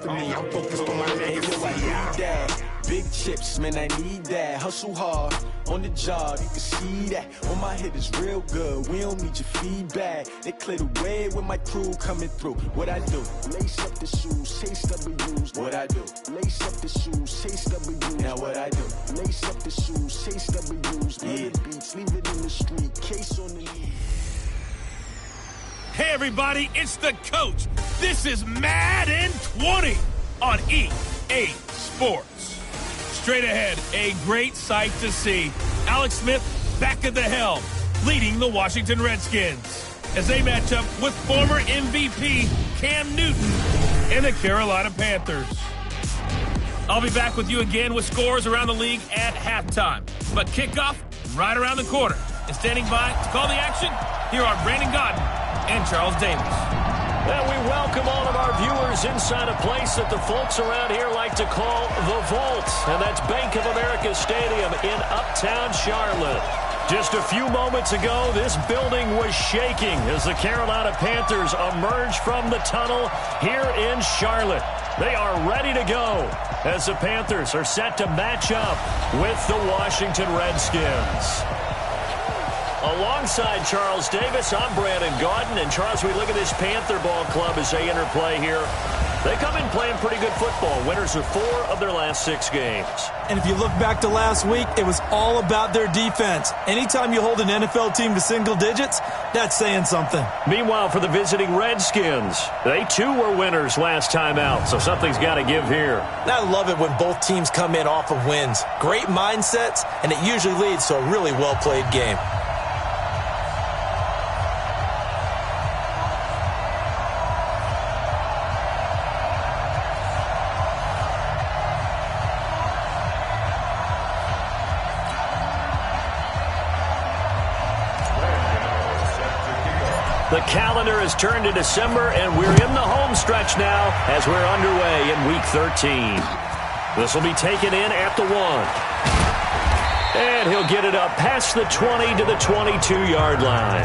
rest of me. I'm focused on my next. Yo, I need that. Big chips, man, I need that. Hustle hard on the job, you can see that. On my hit is real good, we don't need your feedback. They clear the way with my crew coming through. What I do? Lace up the shoes, chase W's. What I do? Lace up the shoes, chase W's. Now what I do? Lace up the shoes, chase W's. Yeah. Beats, leave it in the street, case on the knee. Hey everybody, it's the coach. This is Madden 20 on EA Sports. Straight ahead, a great sight to see. Alex Smith back at the helm, leading the Washington Redskins as they match up with former MVP Cam Newton and the Carolina Panthers. I'll be back with you again with scores around the league at halftime. But kickoff right around the corner. And standing by to call the action, here are Brandon Godden and Charles Davis. And we welcome all of our viewers inside a place that the folks around here like to call the Vault. And that's Bank of America Stadium in Uptown Charlotte. Just a few moments ago, this building was shaking as the Carolina Panthers emerged from the tunnel here in Charlotte. They are ready to go as the Panthers are set to match up with the Washington Redskins. Alongside Charles Davis, I'm Brandon Gaudin. And Charles, we look at this Panther ball club as they interplay here. They come in playing pretty good football. Winners of 4 of their last 6 games. And if you look back to last week, it was all about their defense. Anytime you hold an NFL team to single digits, that's saying something. Meanwhile, for the visiting Redskins, they too were winners last time out, so something's got to give here. I love it when both teams come in off of wins. Great mindsets, and it usually leads to a really well-played game. The calendar has turned to December, and we're in the home stretch now as we're underway in Week 13. This will be taken in at the 1. And he'll get it up past the 20 to the 22-yard line.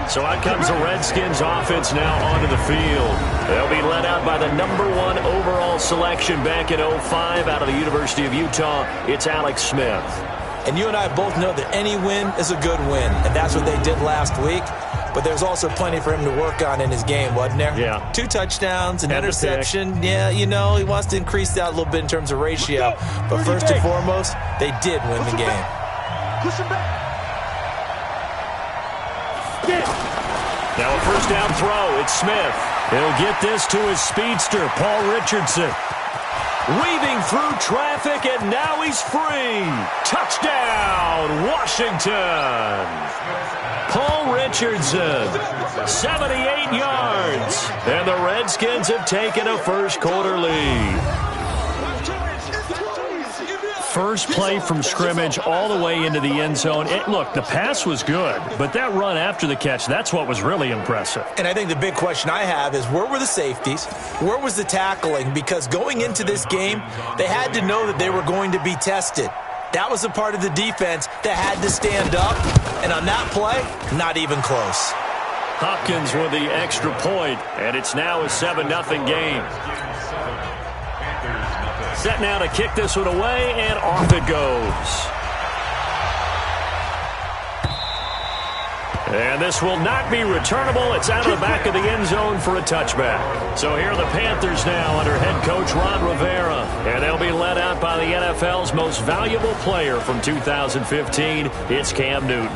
So out comes the Redskins offense now onto the field. They'll be led out by the number 1 overall selection back in 05 out of the University of Utah. It's Alex Smith. And you and I both know that any win is a good win, and that's what they did last week. But there's also plenty for him to work on in his game, wasn't there? Yeah. 2 touchdowns, an interception. Yeah, you know, he wants to increase that a little bit in terms of ratio. But first and foremost, they did win the game. Now a first down throw. It's Smith. He'll get this to his speedster, Paul Richardson. Weaving through traffic, and now he's free. Touchdown, Washington. Paul Richardson, 78 yards. And the Redskins have taken a first-quarter lead. First play from scrimmage all the way into the end zone. Look, the pass was good, but that run after the catch, that's what was really impressive. And I think the big question I have is, where were the safeties? Where was the tackling? Because going into this game, they had to know that they were going to be tested. That was a part of the defense that had to stand up. And on that play, not even close. Hopkins with the extra point, and it's now a 7-0 game. Set now to kick this one away, and off it goes. And this will not be returnable. It's out of the back of the end zone for a touchback. So here are the Panthers now under head coach Ron Rivera. And they'll be led out by the NFL's most valuable player from 2015. It's Cam Newton.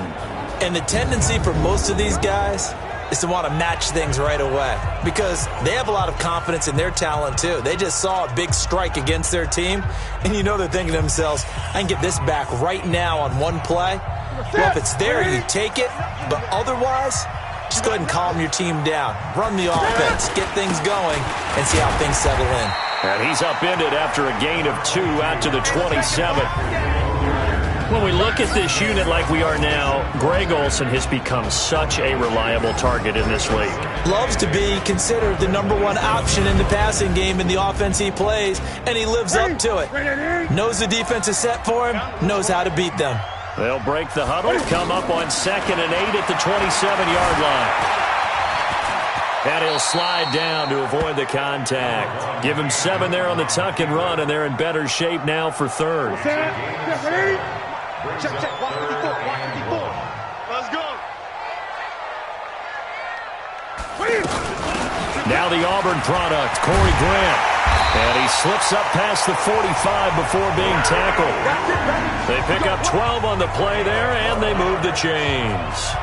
And the tendency for most of these guys is to want to match things right away because they have a lot of confidence in their talent too. They just saw a big strike against their team, and you know they're thinking to themselves, I can get this back right now on one play. Well, if it's there, you take it, but otherwise, just go ahead and calm your team down. Run the offense, get things going, and see how things settle in. And he's upended after a gain of 2 out to the 27. When we look at this unit like we are now, Greg Olsen has become such a reliable target in this league. Loves to be considered the number 1 option in the passing game in the offense he plays, and he lives up to it. Knows the defense is set for him, knows how to beat them. They'll break the huddle, come up on 2nd and 8 at the 27-yard line. And he'll slide down to avoid the contact. Give him 7 there on the tuck and run, and they're in better shape now for third. Check, 154, 154. Let's go. Now the Auburn product, Corey Grant. And he slips up past the 45 before being tackled. They pick up 12 on the play there, and they move the chains.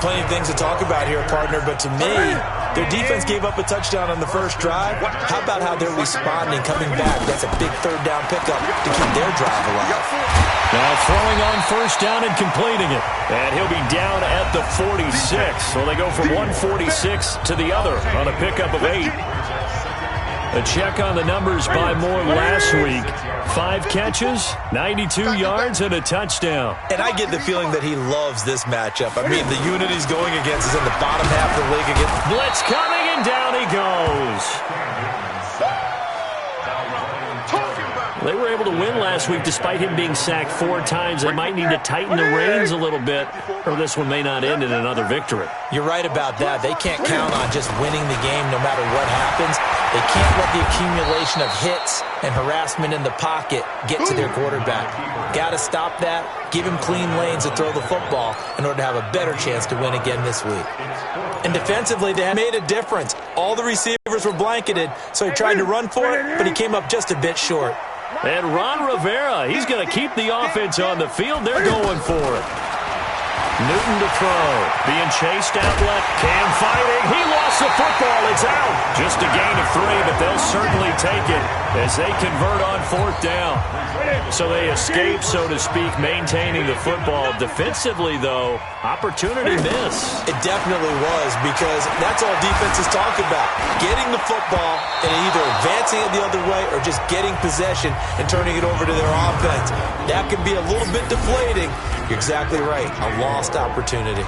Plenty of things to talk about here, partner, but to me, their defense gave up a touchdown on the first drive. How about how they're responding, coming back? That's a big third down pickup to keep their drive alive. Now throwing on first down and completing it. And he'll be down at the 46. So they go from 146 to the other on a pickup of 8. A check on the numbers by Moore last week. 5 catches, 92 yards, and a touchdown. And I get the feeling that he loves this matchup. I mean, the unit he's going against is in the bottom half of the league again. Blitz coming, and down he goes. They were able to win last week despite him being sacked 4 times. They might need to tighten the reins a little bit, or this one may not end in another victory. You're right about that. They can't count on just winning the game no matter what happens. They can't let the accumulation of hits and harassment in the pocket get to their quarterback. Got to stop that, give him clean lanes to throw the football in order to have a better chance to win again this week. And defensively, they made a difference. All the receivers were blanketed, so he tried to run for it, but he came up just a bit short. And Ron Rivera, he's going to keep the offense on the field. They're going for it. Newton to throw. Being chased out left. Cam fighting. He lost the football. It's out. Just a gain of 3, but they'll certainly take it as they convert on 4th down. So they escape, so to speak, maintaining the football. Defensively, though, opportunity miss. It definitely was, because that's all defenses talk about. Getting the football and either advancing it the other way or just getting possession and turning it over to their offense. That can be a little bit deflating. You're exactly right. A lost opportunity.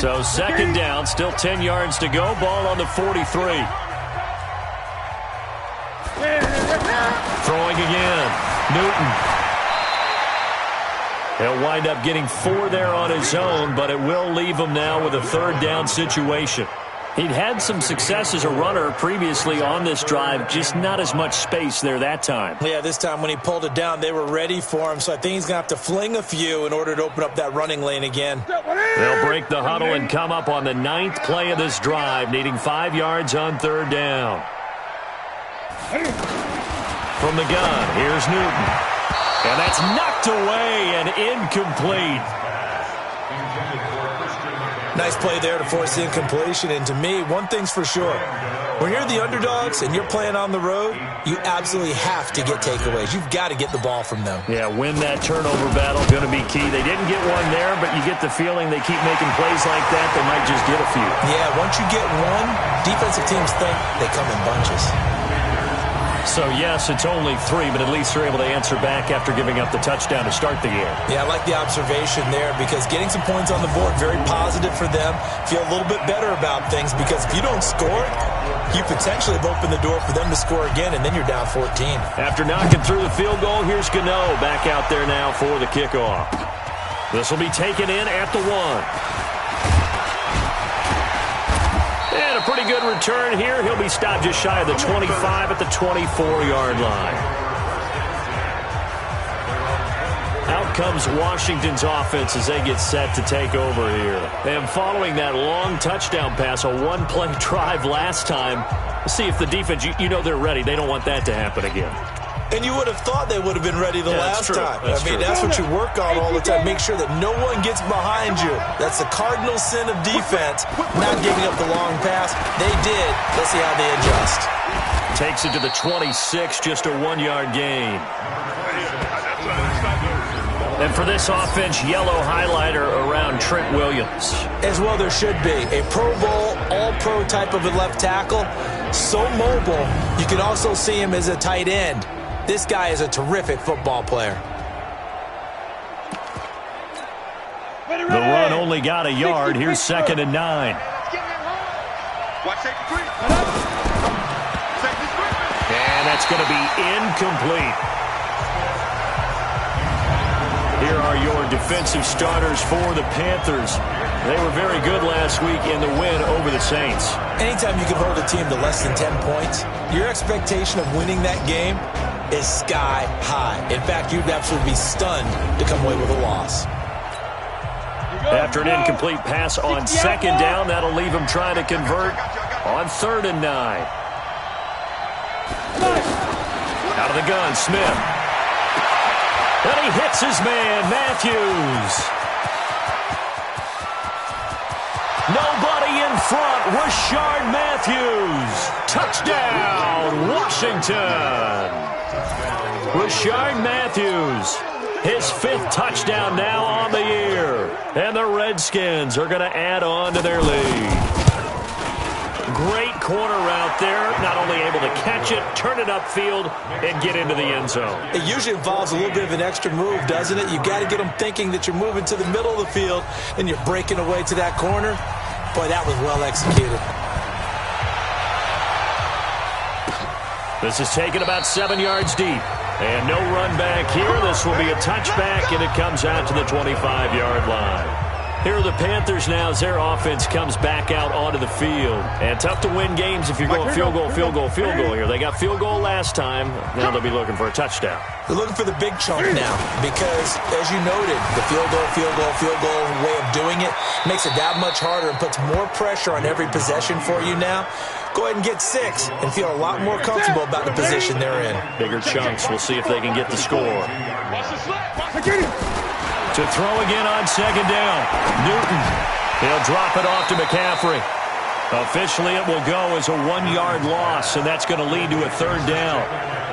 So 2nd down, still 10 yards to go. Ball on the 43. Throwing again. Newton. He'll wind up getting 4 there on his own, but it will leave him now with a 3rd down situation. He'd had some success as a runner previously on this drive, just not as much space there that time. Yeah, this time when he pulled it down, they were ready for him, so I think he's going to have to fling a few in order to open up that running lane again. They'll break the huddle and come up on the 9th play of this drive, needing 5 yards on 3rd down. From the gun, here's Newton. And that's knocked away and incomplete. Nice play there to force the incompletion. And to me, one thing's for sure. When you're the underdogs and you're playing on the road, you absolutely have to get takeaways. You've got to get the ball from them. Yeah, win that turnover battle, going to be key. They didn't get one there, but you get the feeling they keep making plays like that, they might just get a few. Yeah, once you get one, defensive teams think they come in bunches. So, yes, it's only 3, but at least they're able to answer back after giving up the touchdown to start the game. Yeah, I like the observation there, because getting some points on the board, very positive for them. Feel a little bit better about things, because if you don't score, you potentially have opened the door for them to score again, and then you're down 14. After knocking through the field goal, here's Gano back out there now for the kickoff. This will be taken in at the 1. And a pretty good return here. He'll be stopped just shy of the 25 at the 24-yard line. Out comes Washington's offense as they get set to take over here. And following that long touchdown pass, a 1-play drive last time, let's see if the defense, you know they're ready. They don't want that to happen again. And you would have thought they would have been ready the last time. That's what you work on all the time. Make sure that no one gets behind you. That's the cardinal sin of defense, not giving up the long pass. They did. Let's see how they adjust. Takes it to the 26, just a 1-yard gain. And for this offense, yellow highlighter around Trent Williams. As well there should be. A Pro Bowl, all-pro type of a left tackle. So mobile, you can also see him as a tight end. This guy is a terrific football player. The run only got a yard. Here's 2nd and 9. And that's going to be incomplete. Here are your defensive starters for the Panthers. They were very good last week in the win over the Saints. Anytime you can hold a team to less than 10 points, your expectation of winning that game is sky high. In fact, you'd absolutely be stunned to come away with a loss. After an incomplete pass on second down, that'll leave him trying to convert on 3rd and 9. Out of the gun, Smith. And he hits his man, Matthews. Nobody in front. Rashard Matthews. Touchdown, Washington. Rashard Matthews. His 5th touchdown now on the year. And the Redskins are going to add on to their lead. Great corner route there. Not only able to catch it, turn it upfield, and get into the end zone. It usually involves a little bit of an extra move, doesn't it? You've got to get them thinking that you're moving to the middle of the field and you're breaking away to that corner. Boy, that was well executed. This is taken about 7 yards deep. And no run back here. This will be a touchback, and it comes out to the 25-yard line. Here are the Panthers now as their offense comes back out onto the field. And tough to win games if you're going field goal here. They got field goal last time. Now they'll be looking for a touchdown. They're looking for the big chunk now because, as you noted, the field goal way of doing it makes it that much harder and puts more pressure on every possession for you now. Go ahead and get 6 and feel a lot more comfortable about the position they're in. Bigger chunks. We'll see if they can get the score. To throw again on second down. Newton. He'll drop it off to McCaffrey. Officially, it will go as a 1-yard loss, and that's going to lead to a 3rd down.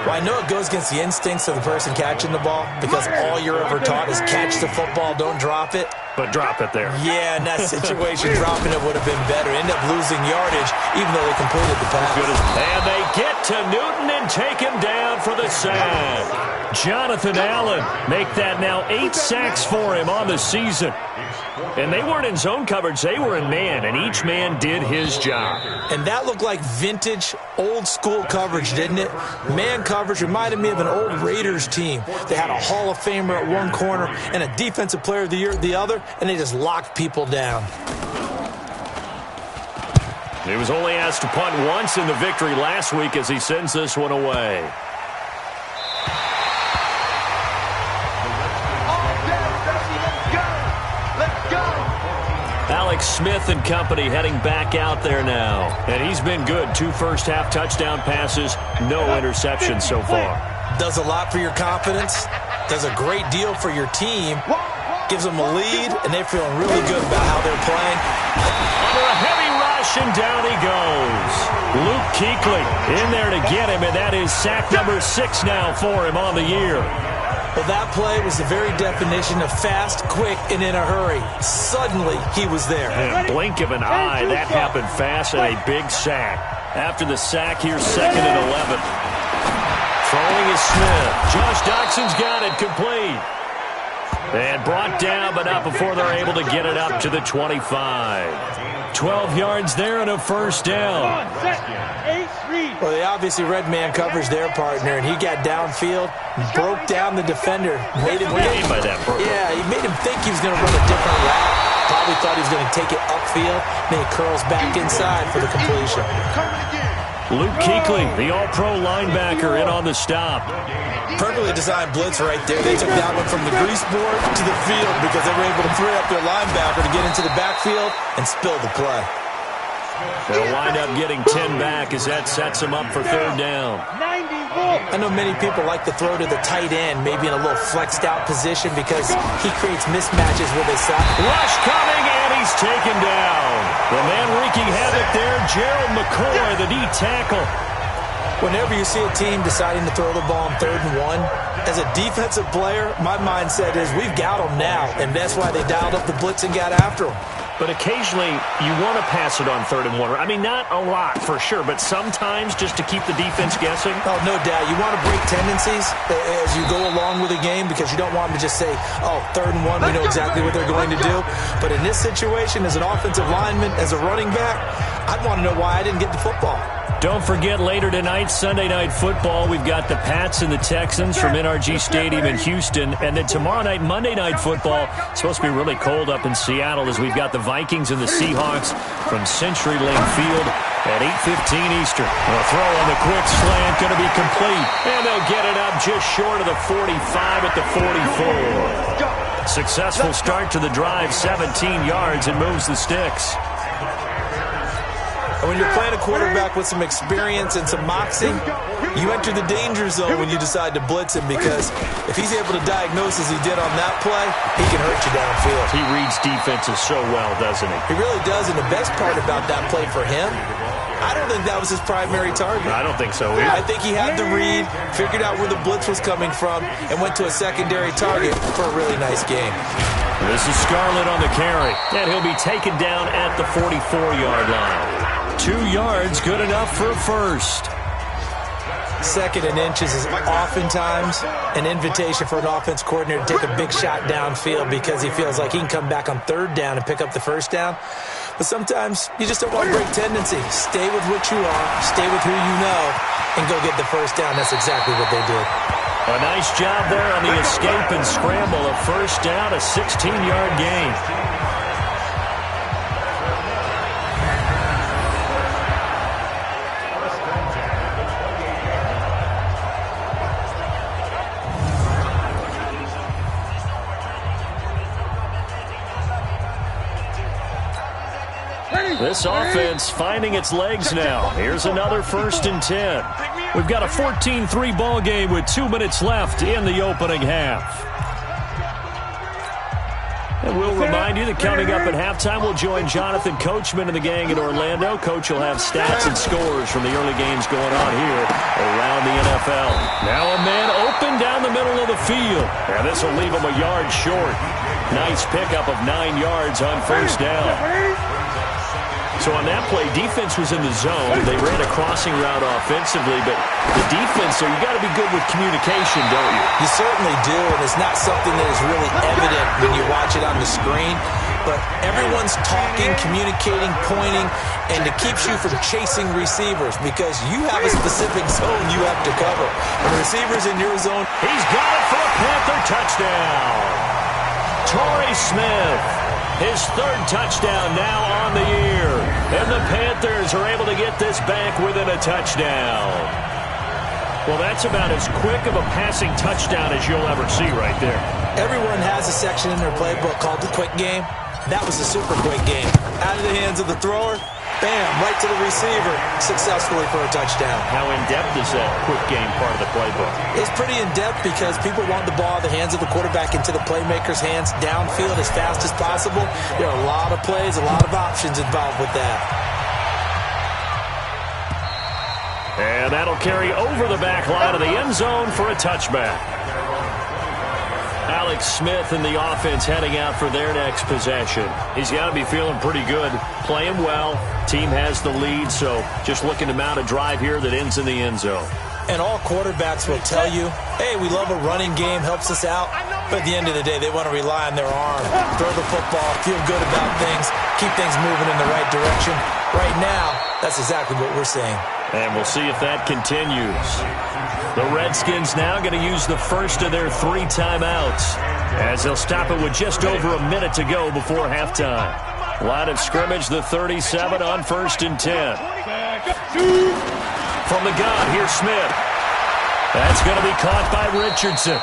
Well, I know it goes against the instincts of the person catching the ball because all you're ever taught is catch the football, don't drop it. But drop it there. Yeah, in that situation, dropping it would have been better. End up losing yardage, even though they completed the pass. And they get to Newton and take him down for the sack. Jonathan Allen make that now 8 sacks for him on the season. And they weren't in zone coverage. They were in man, and each man did his job. And that looked like vintage, old-school coverage, didn't it? Man coverage reminded me of an old Raiders team. They had a Hall of Famer at one corner and a Defensive Player of the Year at the other, and they just locked people down. He was only asked to punt once in the victory last week as he sends this one away. Alex Smith and company heading back out there now. And he's been good. 2 first-half touchdown passes, no interceptions so far. Does a lot for your confidence. Does a great deal for your team. Gives them a lead, and they're feeling really good about how they're playing. Under a heavy rush, and down he goes. Luke Kuechly in there to get him, and that is sack number 6 now for him on the year. Well, that play was the very definition of fast, quick, and in a hurry. Suddenly, he was there. In a blink of an eye, that happened fast, and a big sack. After the sack, here's 2nd and 11. Throwing is Smith. Josh Doxson's got it complete. And brought down, but not before they're able to get it up to the 25. 12 yards there and a 1st down. Well, they obviously read man coverage their partner, and he got downfield, broke down the defender. Made him think, yeah, he made him think he was going to run a different route. Probably thought he was going to take it upfield. Then he curls back inside for the completion. Luke Kuechly, the all-pro linebacker, in on the stop. Perfectly designed blitz right there. They took that one from the grease board to the field because they were able to free up their linebacker to get into the backfield and spill the play. They'll wind up getting 10 back as that sets them up for 3rd down. I know many people like to throw to the tight end, maybe in a little flexed out position because he creates mismatches with his side. Rush coming, and he's taken down. The man wreaking havoc there, Gerald McCoy, the D tackle. Whenever you see a team deciding to throw the ball on 3rd and 1, as a defensive player, my mindset is we've got them now, and that's why they dialed up the blitz and got after them. But occasionally, you want to pass it on 3rd and 1. I mean, not a lot for sure, but sometimes just to keep the defense guessing. Oh, no doubt. You want to break tendencies as you go along with the game because you don't want them to just say, oh, 3rd and 1, we know exactly what they're going to do. But in this situation, as an offensive lineman, as a running back, I'd want to know why I didn't get the football. Don't forget, later tonight, Sunday Night Football, we've got the Pats and the Texans from NRG Stadium in Houston. And then tomorrow night, Monday Night Football, it's supposed to be really cold up in Seattle as we've got the Vikings and the Seahawks from CenturyLink Field at 8:15 Eastern. A throw on the quick slant, going to be complete. And they'll get it up just short of the 45 at the 44. Successful start to the drive, 17 yards, and moves the sticks. When you're playing a quarterback with some experience and some moxie, you enter the danger zone when you decide to blitz him, because if he's able to diagnose as he did on that play, he can hurt you downfield. He reads defenses so well, doesn't he? He really does, and the best part about that play for him, I don't think that was his primary target. I don't think so either. I think he had the read, figured out where the blitz was coming from, and went to a secondary target for a really nice game. This is Scarlett on the carry, and he'll be taken down at the 44-yard line. 2 yards, good enough for a first. Second and inches is oftentimes an invitation for an offense coordinator to take a big shot downfield because he feels like he can come back on third down and pick up the first down. But sometimes you just don't want to break tendency. Stay with what you are, stay with who you know, and go get the first down. That's exactly what they did. A nice job there on the escape and scramble. A first down, a 16-yard gain. This offense finding its legs now. Here's another 1st and 10. We've got a 14-3 ball game with 2 minutes left in the opening half. And we'll remind you that coming up at halftime, we'll join Jonathan Coachman and the gang in Orlando. Coach will have stats and scores from the early games going on here around the NFL. Now a man open down the middle of the field. And this will leave him a yard short. Nice pickup of 9 yards on first down. So on that play, defense was in the zone. They ran a crossing route offensively, but the defense, so you got to be good with communication, don't you? You certainly do, and it's not something that is really evident when you watch it on the screen. But everyone's talking, communicating, pointing, and it keeps you from chasing receivers because you have a specific zone you have to cover. And the receiver's in your zone. He's got it for a Panther touchdown. Torrey Smith, his 3rd touchdown now on the year. And the Panthers are able to get this back within a touchdown. Well, that's about as quick of a passing touchdown as you'll ever see right there. Everyone has a section in their playbook called the quick game. That was a super quick game. Out of the hands of the thrower, bam, right to the receiver, successfully for a touchdown. How in-depth is that quick game part of the playbook? It's pretty in-depth because people want the ball in the hands of the quarterback into the playmaker's hands downfield as fast as possible. There are a lot of plays, a lot of options involved with that. And that'll carry over the back line of the end zone for a touchback. Alex Smith and the offense heading out for their next possession. He's got to be feeling pretty good, playing well. Team has the lead, so just looking to mount a drive here that ends in the end zone. And all quarterbacks will tell you, hey, we love a running game, helps us out. But at the end of the day, they want to rely on their arm. Throw the football, feel good about things, keep things moving in the right direction. Right now, that's exactly what we're seeing. And we'll see if that continues. The Redskins now going to use the first of their 3 timeouts as they'll stop it with just over a minute to go before halftime. Line of scrimmage, the 37 on 1st and 10. From the gun, here's Smith. That's going to be caught by Richardson.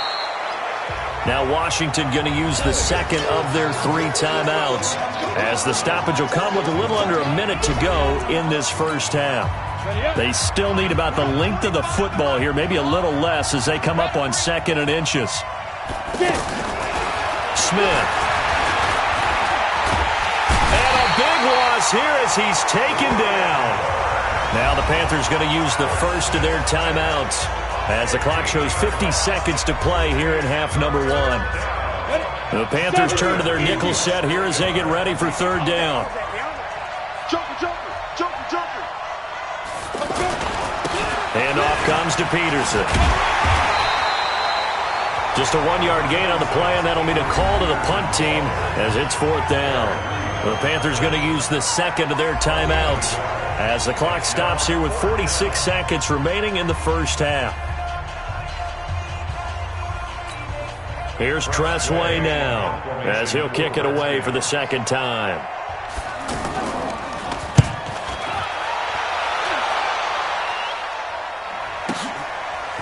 Now Washington going to use the second of their 3 timeouts as the stoppage will come with a little under a minute to go in this first half. They still need about the length of the football here, maybe a little less as they come up on 2nd and inches. Smith. And a big loss here as he's taken down. Now the Panthers going to use the first of their timeouts as the clock shows 50 seconds to play here in half number 1. The Panthers turn to their nickel set here as they get ready for 3rd down. And off comes to Peterson. Just a 1-yard gain on the play, and that'll mean a call to the punt team as it's 4th down. The Panthers going to use the second of their timeout as the clock stops here with 46 seconds remaining in the first half. Here's Tressway now as he'll kick it away for the second time.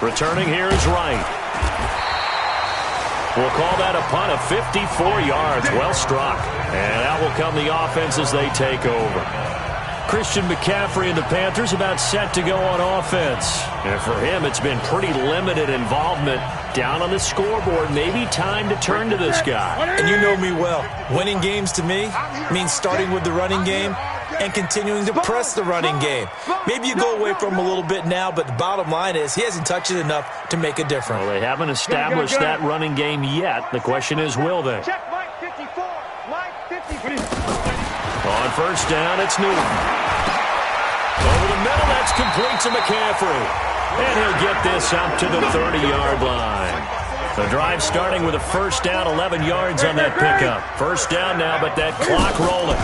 Returning here is Wright. We'll call that a punt of 54 yards. Well struck. And out will come the offense as they take over. Christian McCaffrey and the Panthers about set to go on offense. And for him, it's been pretty limited involvement down on the scoreboard. Maybe time to turn to this guy. And you know me well. Winning games to me means starting with the running game and continuing to press the running game. Maybe you go away from him a little bit now, but the bottom line is he hasn't touched it enough to make a difference. Well, they haven't established that running game yet. The question is, will they? Check Mike 54. Mike 54. On first down, it's Newton. Over the middle, that's complete to McCaffrey. And he'll get this up to the 30-yard line. The drive starting with a first down, 11 yards on that pickup. First down now, but that clock rolling.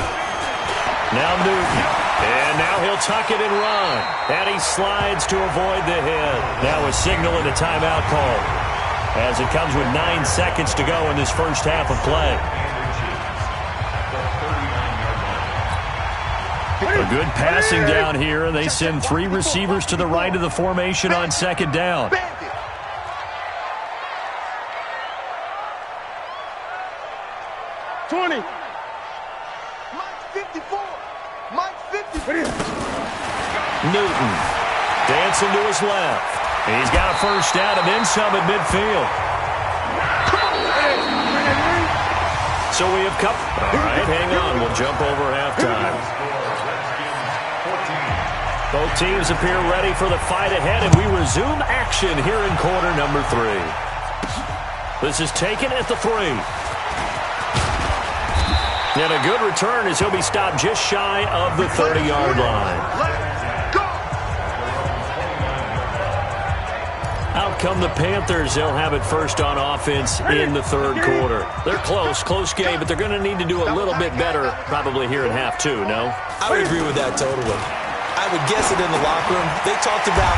Now Newton. And now he'll tuck it and run. And he slides to avoid the hit. Now a signal and a timeout call as it comes with 9 seconds to go in this first half of play. A good passing down here, and they send 3 receivers to the right of the formation on second down. 20. Mike 54. Mike 54. Newton dancing to his left. He's got a first down and then some at midfield. So we have come. All right, hang on. We'll jump over halftime. Both teams appear ready for the fight ahead, and we resume action here in quarter number 3. This is taken at the 3. And a good return as he'll be stopped just shy of the 30-yard line. Out come the Panthers. They'll have it first on offense in the third quarter. They're close game, but they're going to need to do a little bit better probably here in half 2, no? I would agree with that totally. I would guess it in the locker room. They talked about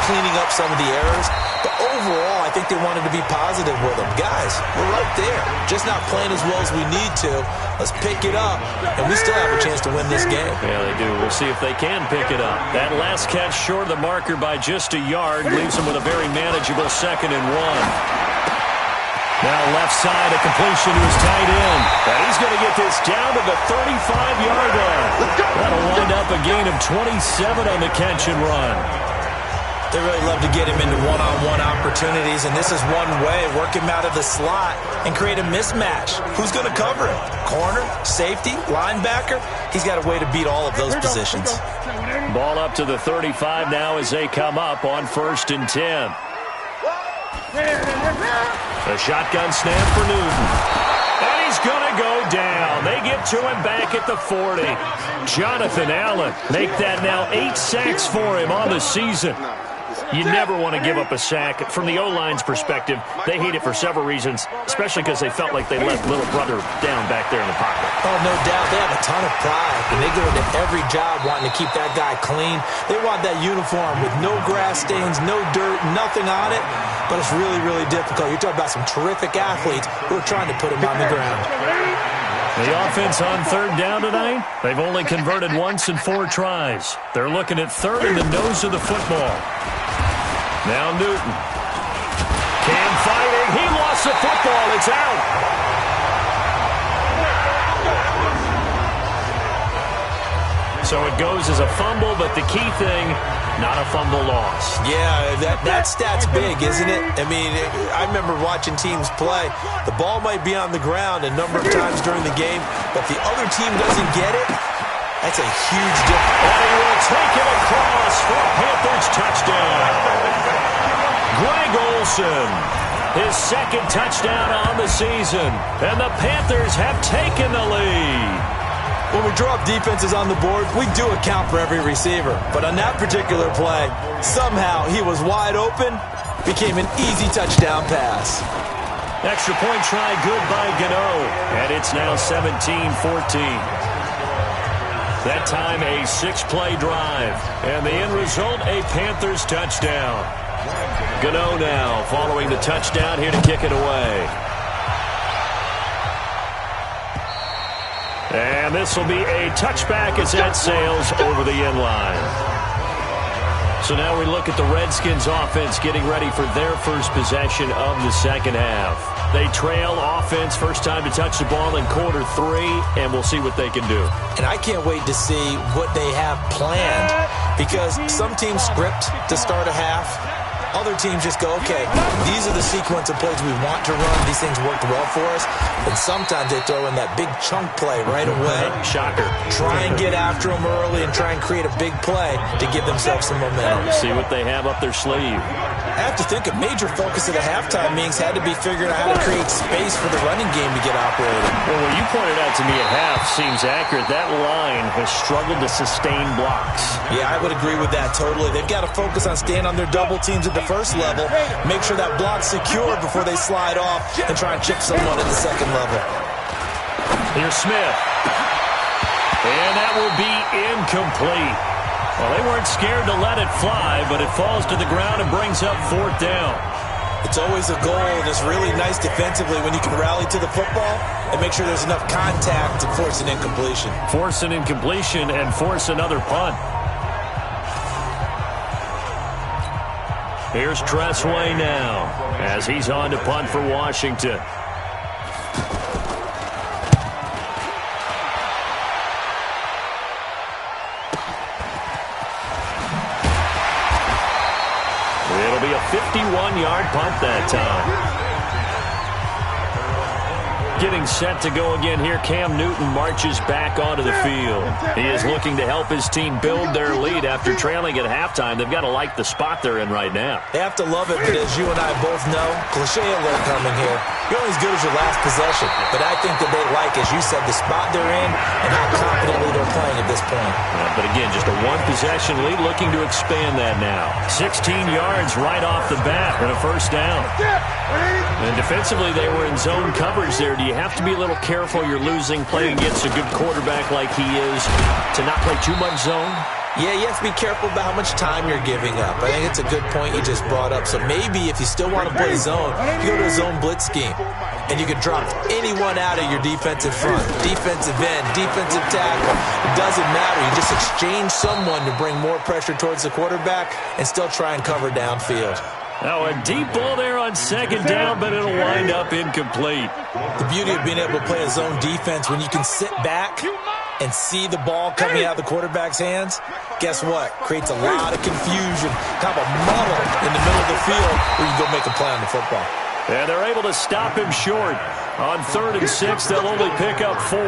cleaning up some of the errors, but overall, I think they wanted to be positive with them. Guys, we're right there. Just not playing as well as we need to. Let's pick it up, and we still have a chance to win this game. Yeah, they do. We'll see if they can pick it up. That last catch short of the marker by just a yard leaves them with a very manageable 2nd and 1. Now left side, a completion to his tight end. And he's going to get this down to the 35-yard line. That'll wind up a gain of 27 on the catch and run. They really love to get him into one-on-one opportunities, and this is one way. Work him out of the slot and create a mismatch. Who's going to cover him? Corner, safety, linebacker? He's got a way to beat all of those positions. Ball up to the 35 now as they come up on 1st and 10. A shotgun snap for Newton. And he's going to go down. They get to him back at the 40. Jonathan Allen make that now 8 sacks for him on the season. You never want to give up a sack. From the O-line's perspective, they hate it for several reasons, especially because they felt like they let little brother down back there in the pocket. Oh, no doubt. They have a ton of pride, and they go into every job wanting to keep that guy clean. They want that uniform with no grass stains, no dirt, nothing on it, but it's really, really difficult. You're talking about some terrific athletes who are trying to put him on the ground. The offense on 3rd down tonight, they've only converted once in 4 tries. They're looking at 3rd in the nose of the football. Now Newton. Cam fighting. He lost the football. It's out. So it goes as a fumble, but the key thing, not a fumble loss. Yeah, that stat's big, isn't it? I mean, I remember watching teams play. The ball might be on the ground a number of times during the game, but the other team doesn't get it. That's a huge difference. And he will take it across for a Panthers touchdown. Greg Olsen, his 2nd touchdown on the season. And the Panthers have taken the lead. When we draw up defenses on the board, we do account for every receiver. But on that particular play, somehow he was wide open, became an easy touchdown pass. Extra point try good by Gano. And it's now 17-14. That time a 6-play drive. And the end result, a Panthers touchdown. Gano now following the touchdown here to kick it away. And this will be a touchback as that sails over the end line. So now we look at the Redskins offense getting ready for their first possession of the second half. They trail offense, first time to touch the ball in quarter 3, and we'll see what they can do. And I can't wait to see what they have planned, because some teams script to start a half. Other teams just go, okay, these are the sequence of plays we want to run. These things worked well for us. And sometimes they throw in that big chunk play right away. Shocker. Try and get after them early and try and create a big play to give themselves some momentum. See what they have up their sleeve. I have to think a major focus of the halftime meetings had to be figuring out how to create space for the running game to get operating. Well, what you pointed out to me at half seems accurate. That line has struggled to sustain blocks. Yeah, I would agree with that totally. They've got to focus on staying on their double teams at the first level, make sure that block's secure before they slide off and try and chip someone at the second level. Here's Smith. And that will be incomplete. Well, they weren't scared to let it fly, but it falls to the ground and brings up 4th down. It's always a goal, and it's really nice defensively when you can rally to the football and make sure there's enough contact to force an incompletion. Force an incompletion and force another punt. Here's Tressway now as he's on to punt for Washington. It'll be a 51-yard punt that time. Getting set to go again here, Cam Newton marches back onto the field. He is looking to help his team build their lead after trailing at halftime. They've got to like the spot they're in right now. They have to love it, but as you and I both know, cliche alert coming here, you're only as good as your last possession. But I think that they like, as you said, the spot they're in and how confidently they're playing at this point. But again, just a one-possession lead, looking to expand that now. 16 yards right off the bat and a first down. And defensively, they were in zone coverage there. Do you have to be a little careful you're losing playing against a good quarterback like he is to not play too much zone? Yeah, you have to be careful about how much time you're giving up. I think it's a good point you just brought up. So maybe if you still want to play zone, you go to a zone blitz scheme. And you can drop anyone out of your defensive front. Defensive end, defensive tackle. It doesn't matter. You just exchange someone to bring more pressure towards the quarterback and still try and cover downfield. Now a deep ball there on second down, but it'll wind up incomplete. The beauty of being able to play a zone defense when you can sit back and see the ball coming out of the quarterback's hands, guess what? Creates a lot of confusion, kind of a muddle in the middle of the field where you go make a play on the football. And they're able to stop him short. On 3rd and 6, they'll only pick up 4.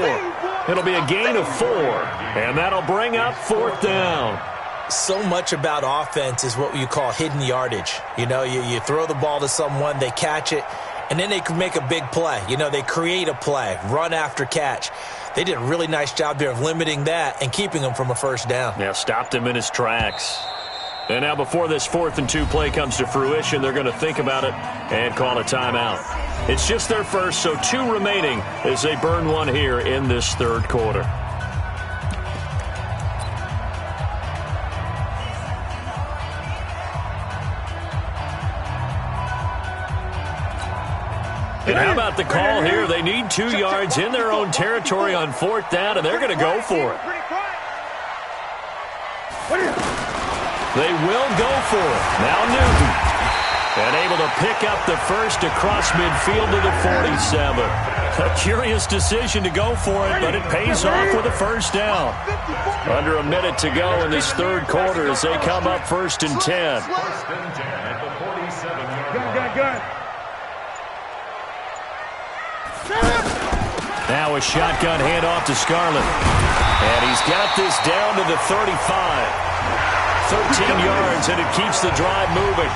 It'll be a gain of 4, and that'll bring up 4th down. So much about offense is what you call hidden yardage. You know, you throw the ball to someone, they catch it, and then they can make a big play. You know, they create a play, run after catch. They did a really nice job there of limiting that and keeping him from a first down. Yeah, stopped him in his tracks. And now before this 4th and 2 play comes to fruition, they're going to think about it and call a timeout. It's just their first, so 2 remaining as they burn one here in this 3rd quarter. And how about the call here? They need 2 yards in their own territory on 4th down, and they're going to go for it. They will go for it. Now Newton. And able to pick up the first across midfield to the 47. A curious decision to go for it, but it pays off with a first down. Under a minute to go in this 3rd quarter as they come up 1st and 10. Good. Now a shotgun handoff to Scarlett. And he's got this down to the 35. 13 yards, and it keeps the drive moving.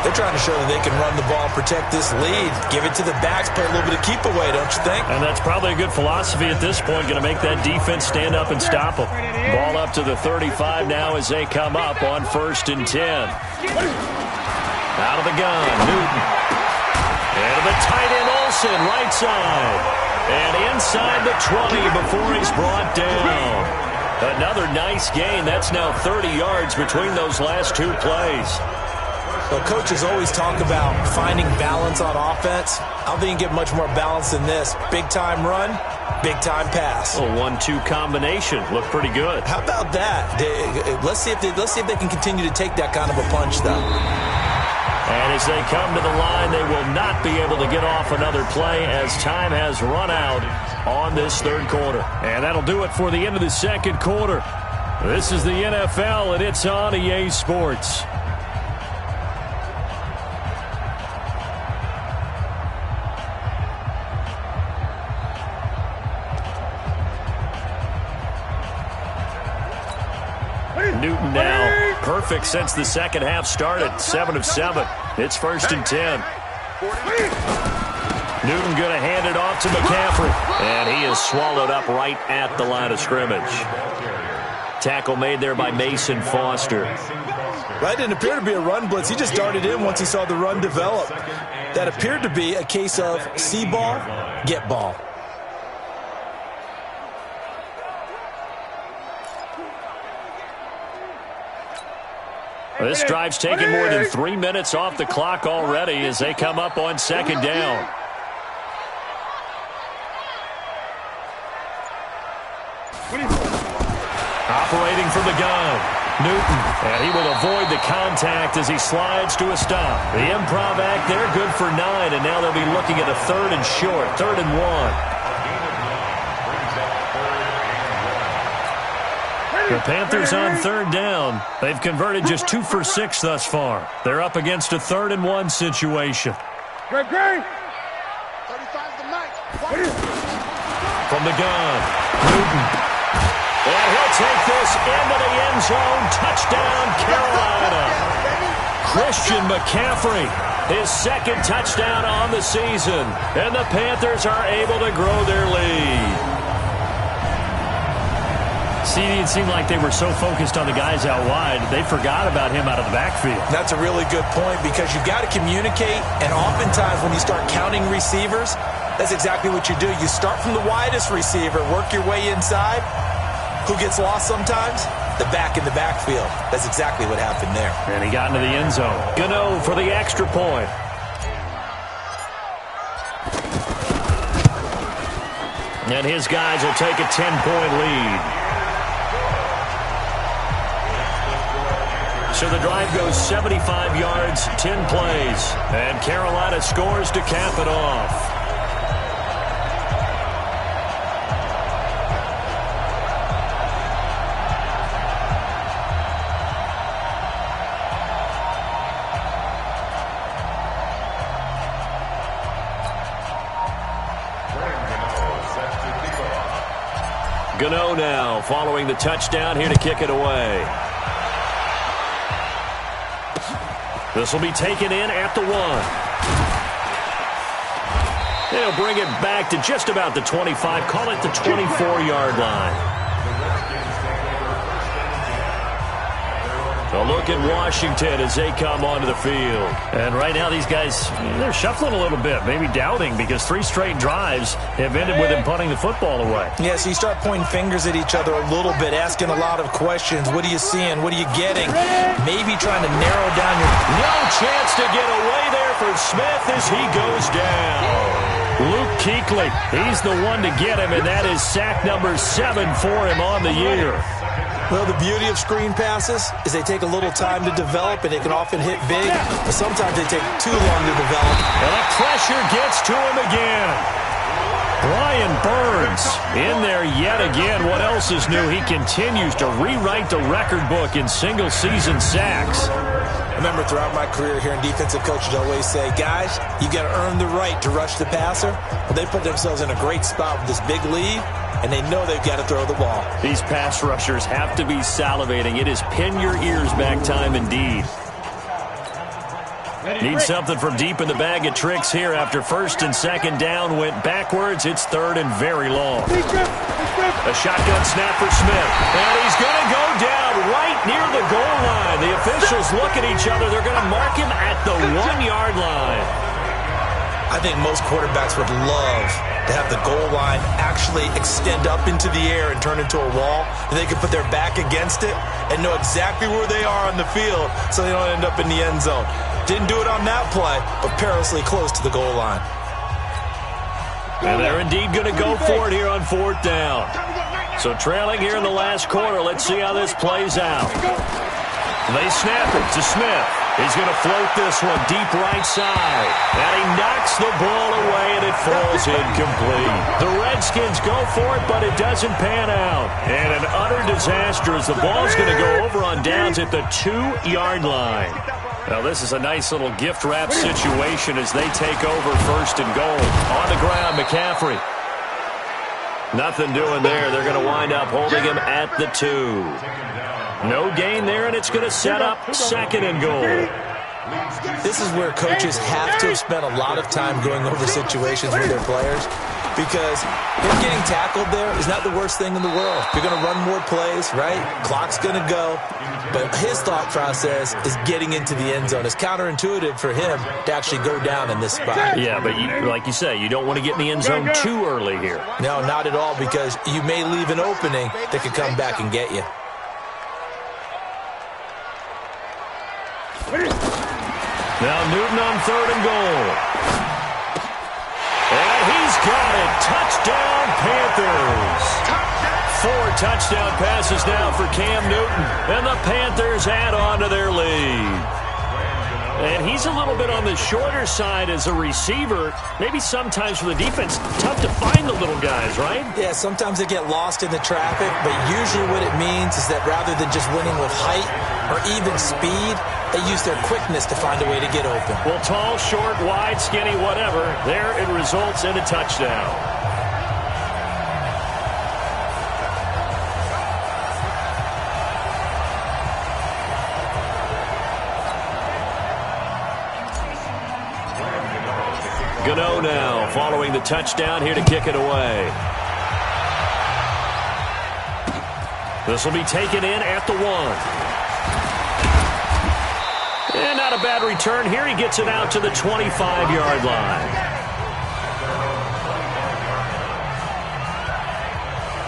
They're trying to show that they can run the ball and protect this lead. Give it to the backs, play a little bit of keep away, don't you think? And that's probably a good philosophy at this point, going to make that defense stand up and stop them. Ball up to the 35 now as they come up on 1st and 10. Out of the gun, Newton. And to the tight end, Olsen, right side. And inside the 20 before he's brought down. Another nice gain. That's now 30 yards between those last two plays. So coaches always talk about finding balance on offense. I don't think you get much more balance than this. Big-time run, big-time pass. A 1-2 combination. Looked pretty good. How about that? Let's see if they can continue to take that kind of a punch, though. And as they come to the line, they will not be able to get off another play as time has run out on this third quarter. And that'll do it for the end of the second quarter. This is the NFL, and it's on EA Sports. Newton now perfect since the second half started. 7 of 7. It's 1st and 10. Newton going to hand it off to McCaffrey. And he is swallowed up right at the line of scrimmage. Tackle made there by Mason Foster. That didn't appear to be a run blitz. He just darted in once he saw the run develop. That appeared to be a case of see ball, get ball. This drive's taken more than 3 minutes off the clock already as they come up on second down. Operating from the gun, Newton, and he will avoid the contact as he slides to a stop. The improv act there, good for 9, and now they'll be looking at a 3rd and short, 3rd and 1. The Panthers on 3rd down. They've converted just 2 for 6 thus far. They're up against a 3rd and 1 situation. Great. From the gun, Newton. And he'll take this into the end zone. Touchdown, Carolina. Christian McCaffrey, his 2nd touchdown on the season. And the Panthers are able to grow their lead. See, it seemed like they were so focused on the guys out wide, they forgot about him out of the backfield. That's a really good point because you've got to communicate, and oftentimes when you start counting receivers, that's exactly what you do. You start from the widest receiver, work your way inside. Who gets lost sometimes? The back in the backfield. That's exactly what happened there. And he got into the end zone. Gano for the extra point. And his guys will take a 10-point lead. So the drive goes 75 yards, 10 plays. And Carolina scores to cap it off. Gano now following the touchdown here to kick it away. This will be taken in at the 1. They'll bring it back to just about the 25. Call it the 24-yard line. A look at Washington as they come onto the field. And right now these guys, they're shuffling a little bit, maybe doubting because 3 straight drives have ended with them punting the football away. Yeah, so you start pointing fingers at each other a little bit, asking a lot of questions. What are you seeing? What are you getting? Maybe trying to narrow down your... No chance to get away there for Smith as he goes down. Luke Kuechly, he's the one to get him, and that is sack number 7 for him on the year. Well, the beauty of screen passes is they take a little time to develop, and they can often hit big, but sometimes they take too long to develop. And the pressure gets to him again. Brian Burns in there yet again. What else is new? He continues to rewrite the record book in single-season sacks. I remember throughout my career hearing defensive coaches always say, guys, you got to earn the right to rush the passer. Well, they put themselves in a great spot with this big lead, and they know they've got to throw the ball. These pass rushers have to be salivating. It is pin your ears back time indeed. Need something from deep in the bag of tricks here after 1st and 2nd down. Went backwards. It's 3rd and very long. A shotgun snap for Smith. And he's going to go down right near the goal line. The officials look at each other. They're going to mark him at the 1-yard line. I think most quarterbacks would love to have the goal line actually extend up into the air and turn into a wall, and they can put their back against it and know exactly where they are on the field so they don't end up in the end zone. Didn't do it on that play, but perilously close to the goal line. And they're indeed going to go for it here on 4th down. So trailing here in the last quarter. Let's see how this plays out. They snap it to Smith. He's going to float this one deep right side. And he knocks the ball away, and it falls incomplete. The Redskins go for it, but it doesn't pan out. And an utter disaster as the ball's going to go over on downs at the 2-yard line. Now, this is a nice little gift wrap situation as they take over 1st and goal. On the ground, McCaffrey. Nothing doing there. They're going to wind up holding him at the 2. No gain there, and it's going to set up 2nd and goal. This is where coaches have to have spent a lot of time going over situations with their players, because him getting tackled there is not the worst thing in the world. You're going to run more plays, right? Clock's going to go. But his thought process is getting into the end zone. It's counterintuitive for him to actually go down in this spot. Yeah, but like you say, you don't want to get in the end zone too early here. No, not at all, because you may leave an opening that could come back and get you. Now Newton on 3rd and goal. And he's got it. Touchdown, Panthers. 4 touchdown passes now for Cam Newton. And the Panthers add on to their lead. And he's a little bit on the shorter side as a receiver. Maybe sometimes for the defense, tough to find the little guys, right? Yeah, sometimes they get lost in the traffic, but usually what it means is that rather than just winning with height or even speed, they use their quickness to find a way to get open. Well, tall, short, wide, skinny, whatever, there it results in a touchdown. Gano now following the touchdown here to kick it away. This will be taken in at the 1. And not a bad return here. He gets it out to the 25-yard line.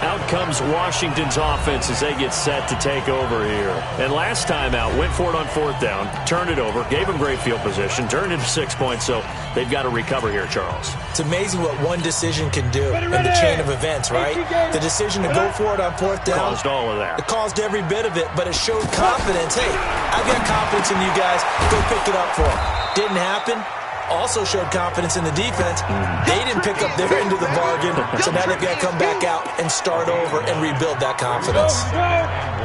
Out comes Washington's offense as they get set to take over here. And last time out, went for it on 4th down, turned it over, gave them great field position, turned into 6 points, so they've got to recover here, Charles. It's amazing what one decision can do in the chain of events, right? The decision to go for it on 4th down. Caused all of that. It caused every bit of it, but it showed confidence. Hey, I've got confidence in you guys. Go pick it up for them. Didn't happen. Also showed confidence in the defense. They didn't pick up their end of the bargain, so now they've got to come back out and start over and rebuild that confidence.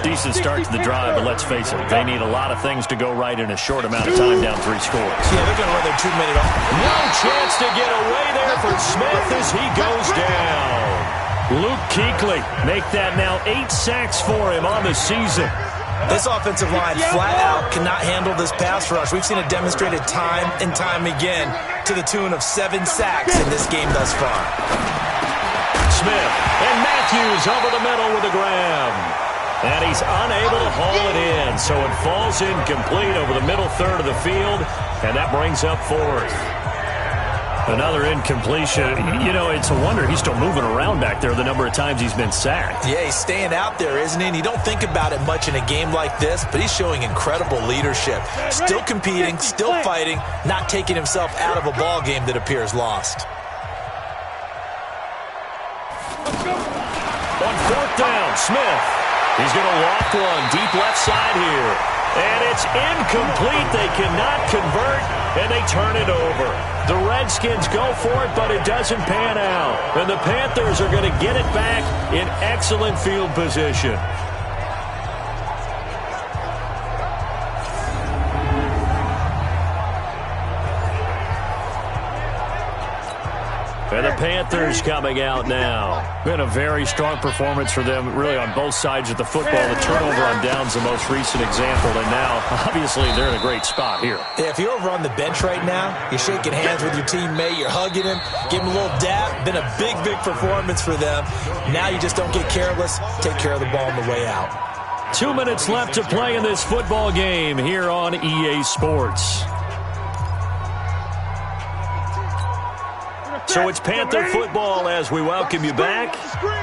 Decent start to the drive, but let's face it, they need a lot of things to go right in a short amount of time down 3 scores. Yeah, they're going to run their 2-minute off. No chance to get away there for Smith as he goes down. Luke Kuechly make that now 8 sacks for him on the season. This offensive line flat out cannot handle this pass rush. We've seen it demonstrated time and time again to the tune of 7 sacks in this game thus far. Smith and Matthews over the middle with a grab. And he's unable to haul it in, so it falls incomplete over the middle third of the field, and that brings up 4th. Another incompletion. You know, it's a wonder he's still moving around back there the number of times he's been sacked. Yeah, he's staying out there, isn't he? And you don't think about it much in a game like this, but he's showing incredible leadership. Still competing, still fighting, not taking himself out of a ball game that appears lost. On 4th down, Smith. He's going to walk one deep left side here. And it's incomplete. They cannot convert, and they turn it over. The Redskins go for it, but it doesn't pan out. And the Panthers are going to get it back in excellent field position. And the Panthers coming out now. Been a very strong performance for them, really, on both sides of the football. The turnover on downs the most recent example, and now, obviously, they're in a great spot here. Yeah, if you're over on the bench right now, you're shaking hands with your teammate, you're hugging him, give him a little dap. Been a big, big performance for them. Now you just don't get careless. Take care of the ball on the way out. 2 minutes left to play in this football game here on EA Sports. So it's Panther football as we welcome you back.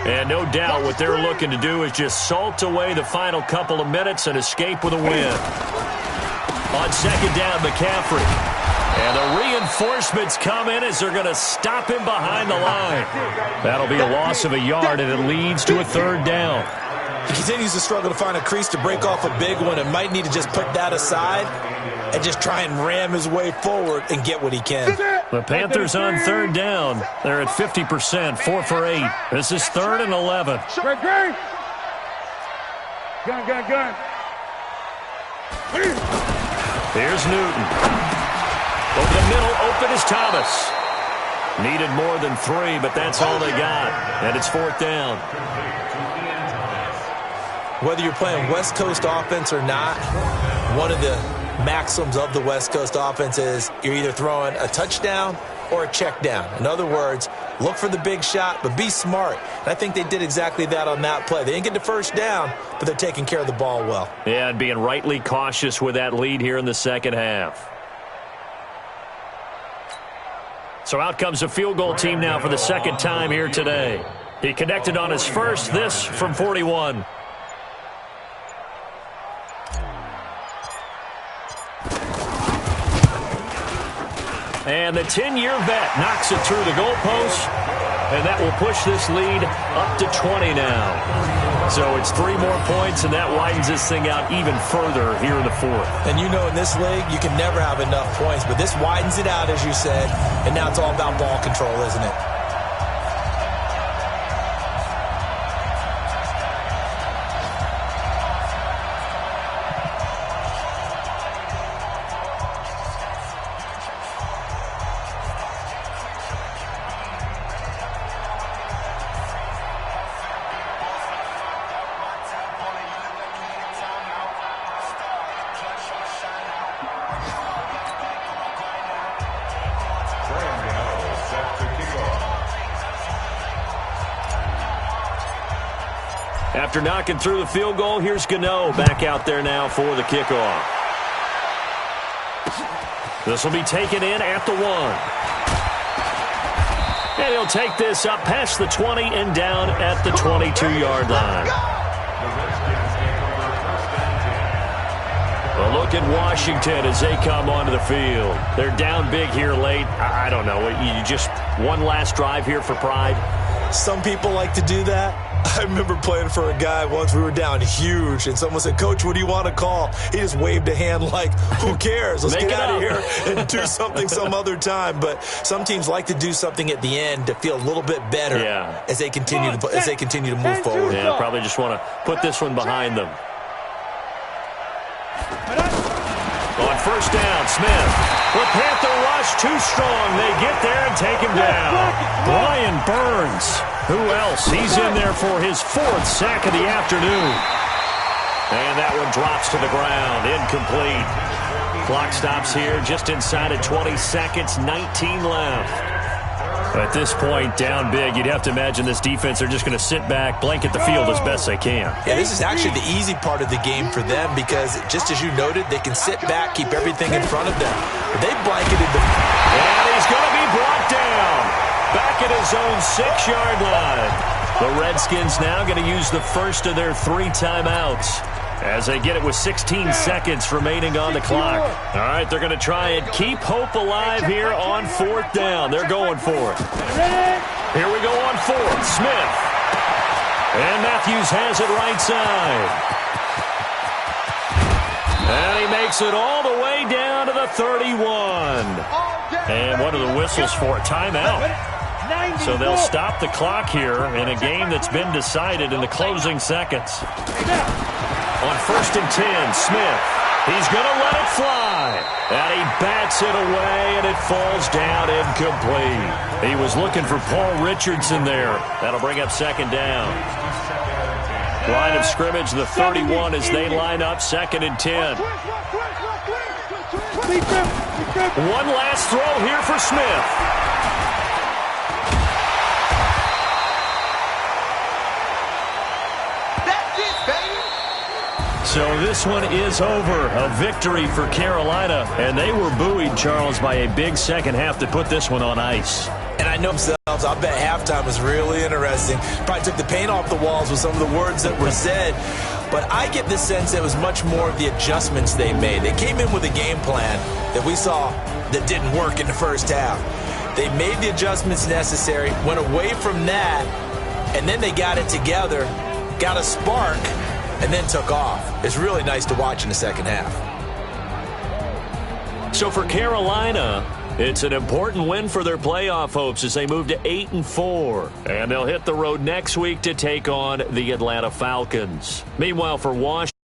And no doubt what they're looking to do is just salt away the final couple of minutes and escape with a win. On second down, McCaffrey. And the reinforcements come in as they're going to stop him behind the line. That'll be a loss of a yard, and it leads to a third down. He continues to struggle to find a crease to break off a big one and might need to just put that aside and just try and ram his way forward and get what he can. The Panthers on third down. They're at 50%, 4 for 8. This is 3rd and 11. Gun. Here's Newton. Over the middle, open is Thomas. Needed more than 3, but that's all they got. And it's 4th down. Whether you're playing West Coast offense or not, one of the maxims of the West Coast offense is you're either throwing a touchdown or a check down. In other words, look for the big shot, but be smart. And I think they did exactly that on that play. They didn't get the first down, but they're taking care of the ball well. Yeah, and being rightly cautious with that lead here in the second half. So out comes a field goal team now for the second time here today. He connected on his first, this from 41. And the 10-year vet knocks it through the goalpost, and that will push this lead up to 20 now. So it's 3 more points, and that widens this thing out even further here in the 4th. And you know in this league, you can never have enough points, but this widens it out, as you said, and now it's all about ball control, isn't it? After knocking through the field goal, here's Gano back out there now for the kickoff. This will be taken in at the 1. And he'll take this up past the 20 and down at the 22-yard line. Well, look at Washington as they come onto the field. They're down big here late. I don't know. You just one last drive here for pride? Some people like to do that. I remember playing for a guy once. We were down huge, and someone said, "Coach, what do you want to call?" He just waved a hand like, who cares? Let's get out of here and do something some other time. But some teams like to do something at the end to feel a little bit better as they continue to move forward. Yeah, probably just want to put this one behind them. On first down, Smith. The Panther rush too strong. They get there and take him down. Brian Burns. Who else? He's in there for his 4th sack of the afternoon. And that one drops to the ground. Incomplete. Clock stops here just inside of 20 seconds. 19 left. At this point, down big, you'd have to imagine this defense are just going to sit back, blanket the field as best they can. Yeah, this is actually the easy part of the game for them because, just as you noted, they can sit back, keep everything in front of them. But they blanketed the... And he's going to be brought down. Back at his own 6-yard line. The Redskins now going to use the first of their 3 timeouts as they get it with 16 seconds remaining on the clock. All right, they're going to try and keep hope alive here on 4th down. They're going for it. Here we go on 4th. Smith. And Matthews has it right side. And he makes it all the way down to the 31. And what are the whistles for? A timeout. So they'll stop the clock here in a game that's been decided in the closing seconds. On 1st and 10, Smith. He's going to let it fly. And he bats it away, and it falls down incomplete. He was looking for Paul Richardson there. That'll bring up 2nd down. Line of scrimmage, the 31 as they line up, 2nd and 10. One last throw here for Smith. So this one is over. A victory for Carolina. And they were buoyed, Charles, by a big second half to put this one on ice. And I know themselves, I bet halftime was really interesting. Probably took the paint off the walls with some of the words that were said. But I get the sense it was much more of the adjustments they made. They came in with a game plan that we saw that didn't work in the first half. They made the adjustments necessary, went away from that, and then they got it together, got a spark, and then took off. It's really nice to watch in the second half. So for Carolina, it's an important win for their playoff hopes as they move to 8-4. And they'll hit the road next week to take on the Atlanta Falcons. Meanwhile, for Washington,